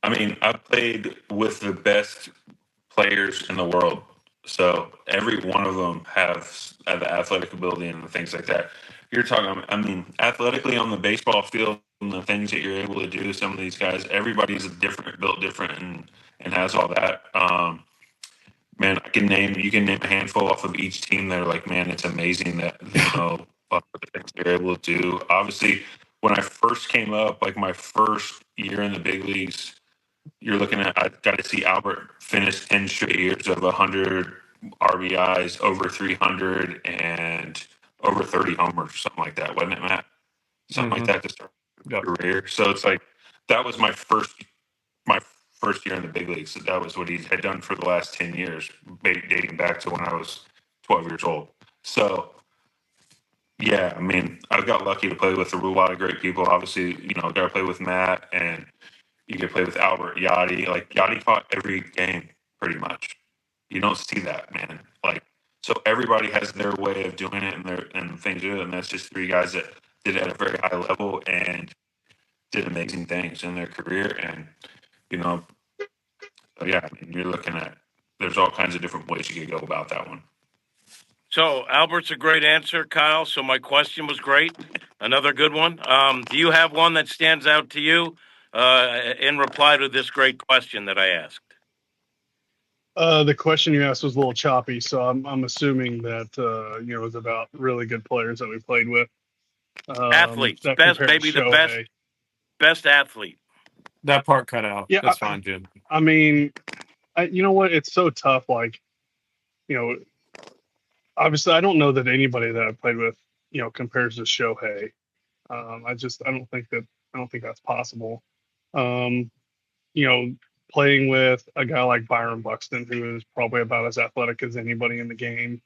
I mean, I've played with the best players in the world. So every one of them have the athletic ability and the things like that. You're talking, I mean, athletically on the baseball field and the things that you're able to do. Some of these guys, everybody's different, built different, and has all that. Man, you can name a handful off of each team that are like, man, it's amazing that what the things they're able to do. Obviously, when I first came up, like my first year in the big leagues, you're looking at, I got to see Albert finish 10 straight years of 100 RBIs, over 300, and over 30 homers, something like that, wasn't it, Matt? Something like Mm-hmm. that to start Yep. his career. So it's like that was my first year in the big leagues. So that was what he had done for the last 10 years, dating back to when I was 12 years old. So yeah, I mean, I got lucky to play with a lot of great people. Obviously, got to play with Matt, and you get to play with Albert, Yachty. Like, Yachty caught every game pretty much. You don't see that, man. Like, so everybody has their way of doing it and things do it, and that's just three guys that did it at a very high level and did amazing things in their career. And you know, so yeah, I mean, you're looking at there's all kinds of different ways you could go about that one. So Albert's a great answer, Kyle. So my question was great. Another good one. Do you have one that stands out to you in reply to this great question that I asked? The question you asked was a little choppy, so I'm assuming that it was about really good players that we played with. Athletes, That best, compared to maybe the Shohei. best athlete. That part cut out. Yeah, That's fine, Jim. I mean, you know what? It's so tough. Like, you know, obviously, I don't know that anybody that I played with, compares to Shohei. I don't think that's possible. Um, you know, Playing with a guy like Byron Buxton, who is probably about as athletic as anybody in the game.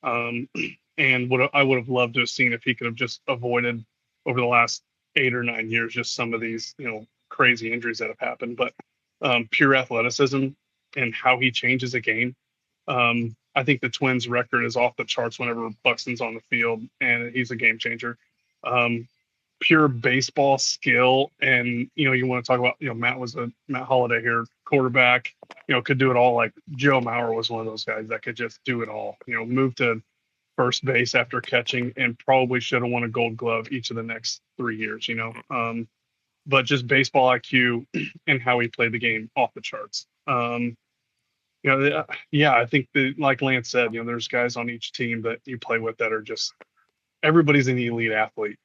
Um, and I would have loved to have seen if he could have just avoided over the last 8 or 9 years just some of these crazy injuries that have happened. But pure athleticism and how he changes a game. I think the Twins' record is off the charts whenever Buxton's on the field, and he's a game changer. Um, Pure baseball skill, and you want to talk about Matt Holliday here, quarterback. Could do it all. Like Joe Mauer was one of those guys that could just do it all. Move to first base after catching, and probably should have won a Gold Glove each of the next 3 years. But just baseball IQ and how he played the game off the charts. Yeah, I think that, like Lance said, there's guys on each team that you play with that are just everybody's an elite athlete,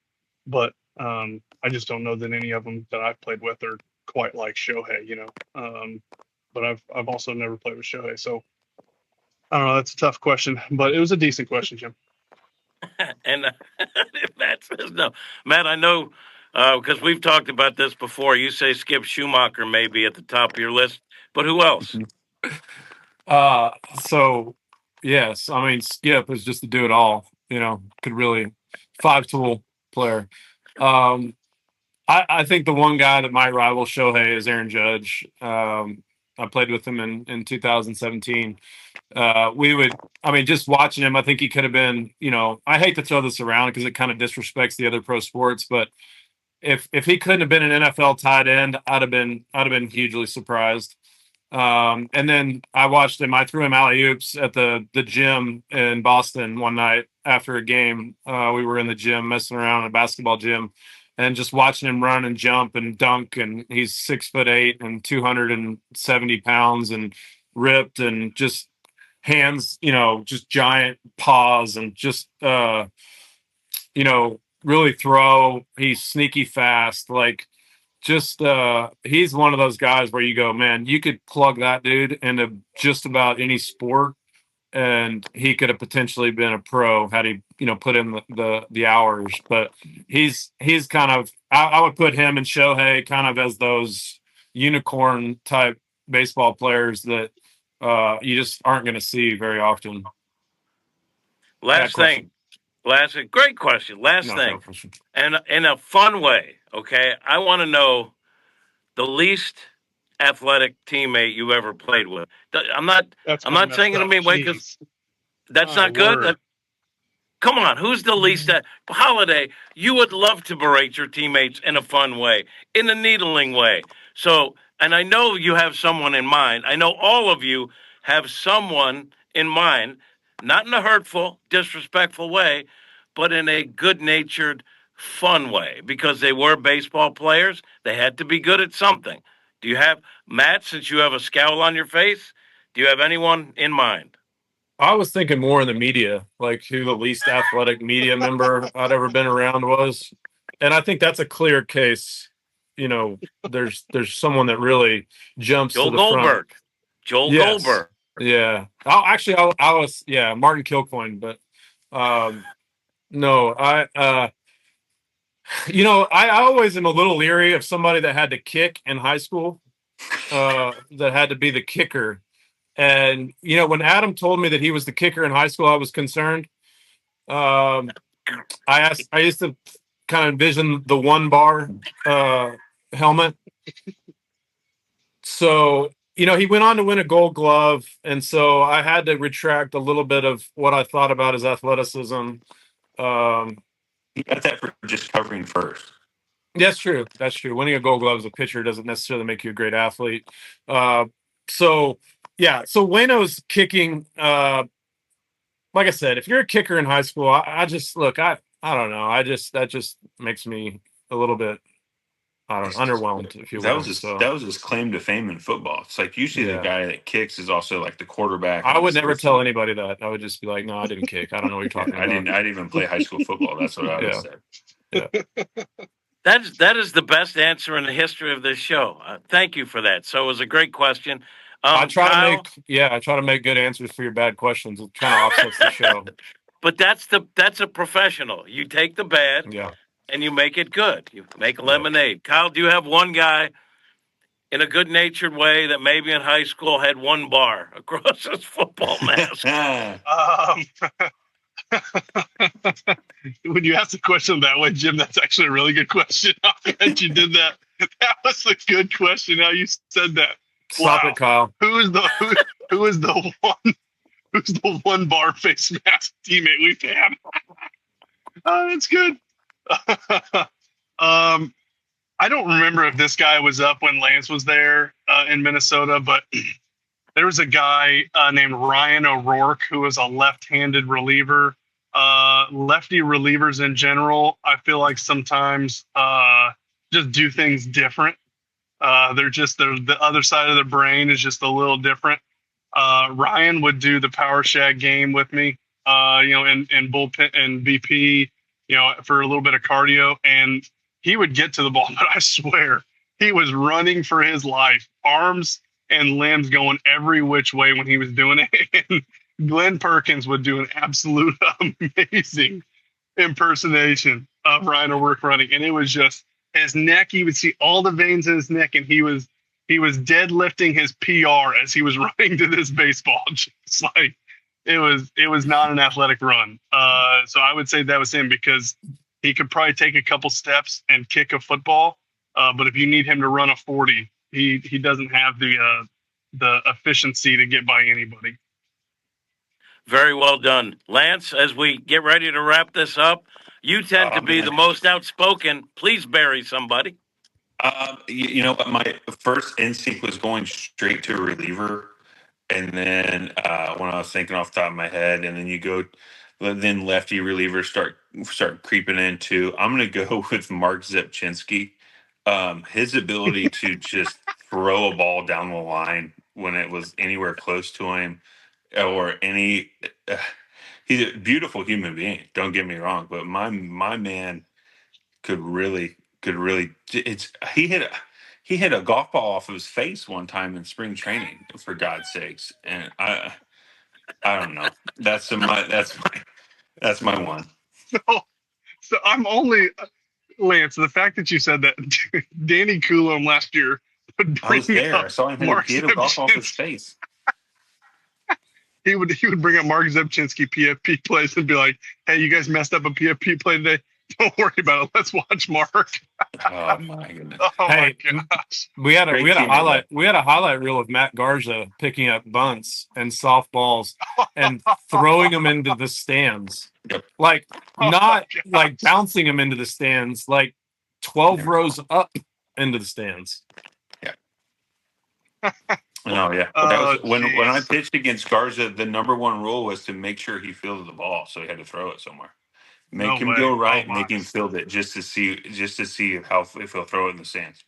but I just don't know that any of them that I've played with are quite like Shohei, you know. But I've also never played with Shohei, so I don't know. That's a tough question, but it was a decent question, Jim. And Matt says no. Matt, I know because we've talked about this before. You say Skip Schumacher may be at the top of your list, but who else? Uh, so yes, I mean Skip is just to do it all. You know, could really 5-tool player. Um, I think the one guy that might rival Shohei is Aaron Judge. I played with him in 2017. I mean, just watching him, I think he could have been, you know, I hate to throw this around because it kind of disrespects the other pro sports, but if he couldn't have been an NFL tight end, I'd have been hugely surprised. And then I watched him. I threw him alley oops at the gym in Boston one night after a game. We were in the gym messing around in a basketball gym, and just watching him run and jump and dunk. And he's 6'8" and 270 pounds and ripped and just hands, you know, just giant paws and just you know, really throw. He's sneaky fast, like just he's one of those guys where you go, man, you could plug that dude into just about any sport and he could have potentially been a pro had he, you know, put in the hours. But he's kind of I would put him and Shohei kind of as those unicorn type baseball players that you just aren't going to see very often. Last thing. Great question. Last thing. And in a fun way, okay? I want to know the least athletic teammate you ever played with. I'm not saying it in a way because that's not good. Come on, who's the least Holiday? You would love to berate your teammates in a fun way, in a needling way. So, and I know you have someone in mind. I know all of you have someone in mind, not in a hurtful, disrespectful way, but in a good-natured, fun way, because they were baseball players. They had to be good at something. Do you have, Matt, since you have a scowl on your face, do you have anyone in mind? I was thinking more in the media, like who the least athletic media member I'd ever been around was. And I think that's a clear case. You know, there's someone that really jumps Joel to the Goldberg. front. Joel Goldberg. Yeah. I was Martin Kilcoyne, but no, you know, I always am a little leery of somebody that had to kick in high school, that had to be the kicker. And, you know, when Adam told me that he was the kicker in high school, I was concerned. I used to kind of envision the 1 bar helmet. So, you know, he went on to win a Gold Glove. And so I had to retract a little bit of what I thought about his athleticism. He got that for just covering first. That's true. That's true. Winning a Gold Glove as a pitcher doesn't necessarily make you a great athlete. So Waino's kicking. Like I said, if you're a kicker in high school, I just look. I don't know. That just makes me a little bit, I don't know, underwhelmed. If you will. That was his claim to fame in football. It's like usually the guy that kicks is also like the quarterback. I would never tell anybody that. I would just be like, no, I didn't kick. I don't know what you're talking about. I didn't even play high school football. That's what I would say. Yeah. That is the best answer in the history of this show. Thank you for that. So it was a great question. I try to make good answers for your bad questions. It kind of offsets the show. But that's a professional. You take the bad, and you make it good. You make lemonade. Kyle, do you have one guy in a good-natured way that maybe in high school had 1 bar across his football mask? When you ask the question that way, Jim, that's actually a really good question. I'm glad you did that. That was a good question. How you said that. Stop it, Kyle. Who is the 1 bar face mask teammate we've had? Oh, that's good. I don't remember if this guy was up when Lance was there in Minnesota, but there was a guy named Ryan O'Rourke who was a left-handed reliever. Lefty relievers in general, I feel like sometimes just do things different. They're just the other side of the brain is just a little different. Ryan would do the power shag game with me, in bullpen and BP. for a little bit of cardio, and he would get to the ball, but I swear he was running for his life, arms and limbs going every which way when he was doing it. And Glenn Perkins would do an absolute amazing impersonation of Ryan O'Rourke running, and it was just his neck. You would see all the veins in his neck, and he was deadlifting his PR as he was running to this baseball. Just like it was not an athletic run. So I would say that was him, because he could probably take a couple steps and kick a football. But if you need him to run a 40, he doesn't have the efficiency to get by anybody. Very well done. Lance, as we get ready to wrap this up, you tend to be the most outspoken. Please bury somebody. You know what? My first instinct was going straight to a reliever. And then when I was thinking off the top of my head, and then lefty relievers start creeping into. I'm going to go with Mark Zepchinski. His ability to just throw a ball down the line when it was anywhere close to him, or any. He's a beautiful human being. Don't get me wrong, but my man could really. He hit a golf ball off of his face one time in spring training, for God's sakes. And I don't know. That's my one. So I'm only Lance. The fact that you said that Danny Coulomb last year would bring I was there. up I saw him hit a golf off his face. He would bring up Mark Zepchinski PFP plays and be like, "Hey, you guys messed up a PFP play today. Don't worry about it. Let's watch Mark." Oh my goodness! Oh Hey, my gosh! we had a highlight reel of Matt Garza picking up bunts and softballs and throwing them into the stands. Yep. Like Oh not my like gosh. bouncing them into the stands, like 12 rows up into the stands. No, yeah. Oh, That was when I jeez. pitched against Garza. The number one rule was to make sure he fielded the ball, so he had to throw it somewhere. No Make him way. go Oh right, my. make him field it, just to see how if he'll throw it in the stands.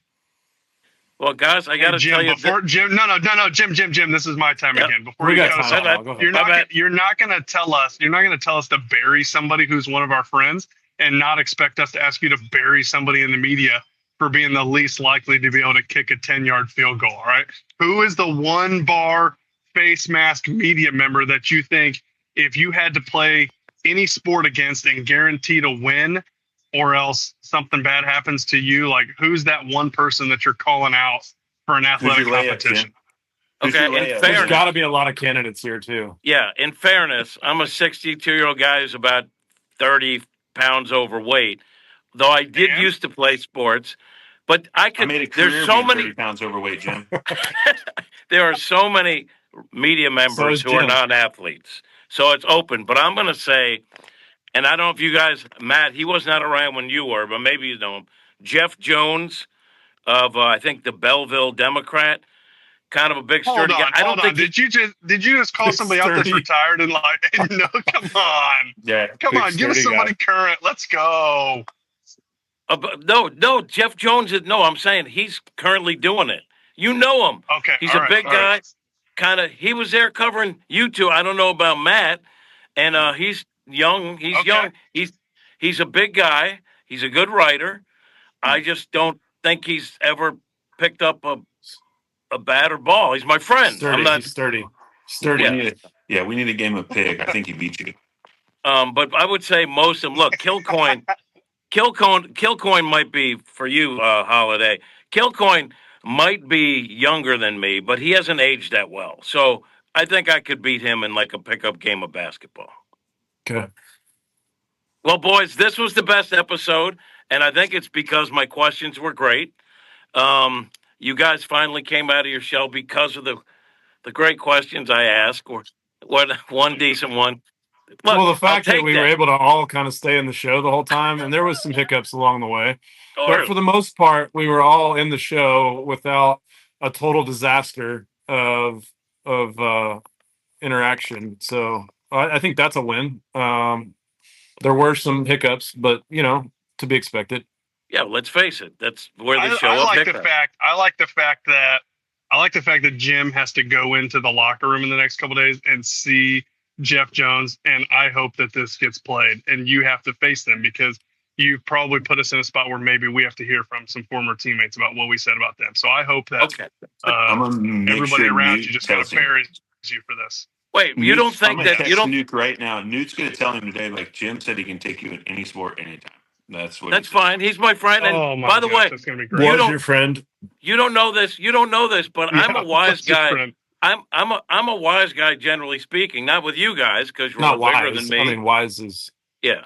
Well, guys, I got Hey, to Jim, tell you. before Jim, no, Jim, this is my time Yep. again. Before We you got cut time. us off, bad. Go ahead. you're not going to tell us to bury somebody who's one of our friends, and not expect us to ask you to bury somebody in the media for being the least likely to be able to kick a 10-yard field goal. All right, who is the one bar face mask media member that you think, if you had to play any sport against and guarantee to win, or else something bad happens to you, like who's that one person that you're calling out for an Who's athletic your layup, competition? Jim? Who's Okay, your in layup? There's fairness, got to be a lot of candidates here too. yeah, in fairness, I'm a 62-year-old guy who's about 30 pounds overweight. Though I did And used to play sports, but I I made a could. There's career so being many. 30 pounds overweight, Jim. There are so many media So members is who are Jim. non-athletes, so it's open. But I'm going to say, and I don't know if you guys, Matt, he was not around when you were, but maybe you know him. Jeff Jones of I think the Belleville Democrat, kind of a big hold sturdy guy. on, I don't think he. Did you just call somebody out that's Sturdy. retired and like, no, come on, Yeah, come big on, give us sturdy somebody guy. current. Let's go. No, Jeff Jones is no. I'm saying he's currently doing it. You know him. Okay, He's all a right, big all right. guy. Kind of. He was there covering you two. I don't know about Matt, and he's young. He's Okay. young. He's a big guy. He's a good writer. I just don't think he's ever picked up a bat or ball. He's my friend. Sturdy. I'm not. He's sturdy. We Sturdy. need a game of pig. I think he beat you. But I would say most of them. Look, Killcoin might be for you, Holiday. Killcoin might be younger than me, but he hasn't aged that well. So I think I could beat him in like a pickup game of basketball. Okay. Well, boys, this was the best episode, and I think it's because my questions were great. You guys finally came out of your shell because of the great questions I asked, or what one decent one. Look, Well, the I'll fact that take we that. were able to all kind of stay in the show the whole time, and there was some hiccups along the way, but for Or, the most part, we were all in the show without a total disaster of interaction. So I think that's a win. There were some hiccups, but to be expected. yeah, let's face it. That's where the show I up like hiccup. I like the fact that Jim has to go into the locker room in the next couple of days and see Jeff Jones, and I hope that this gets played, and you have to face them because you probably put us in a spot where maybe we have to hear from some former teammates about what we said about them. So I hope that Okay. I'm gonna make everybody sure around you Newt just kind of tells him. buries you for this. Wait, you don't I'm think gonna that you text don't? Newt right now. Newt's gonna tell him today, like Jim said, he can take you in any sport anytime. That's what he That's said. fine. He's my friend. And Oh my by the gosh, way, that's gonna be great. you Was don't your friend? you don't know this. You don't know this, but I'm a Yeah, wise that's your guy. friend. I'm a wise guy, generally speaking. Not with you guys because you're all Not bigger than wise. me. I mean, wise is Yeah,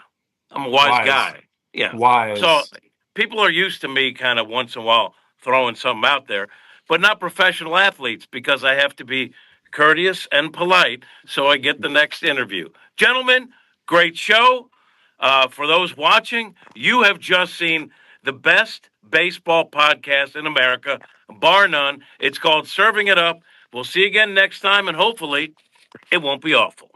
I'm a wise wise. guy. Yeah. So Wise. people are used to me kind of once in a while throwing something out there, but not professional athletes because I have to be courteous and polite so I get the next interview. Gentlemen, great show. For those watching, you have just seen the best baseball podcast in America, bar none. It's called Serving It Up. We'll see you again next time, and hopefully it won't be awful.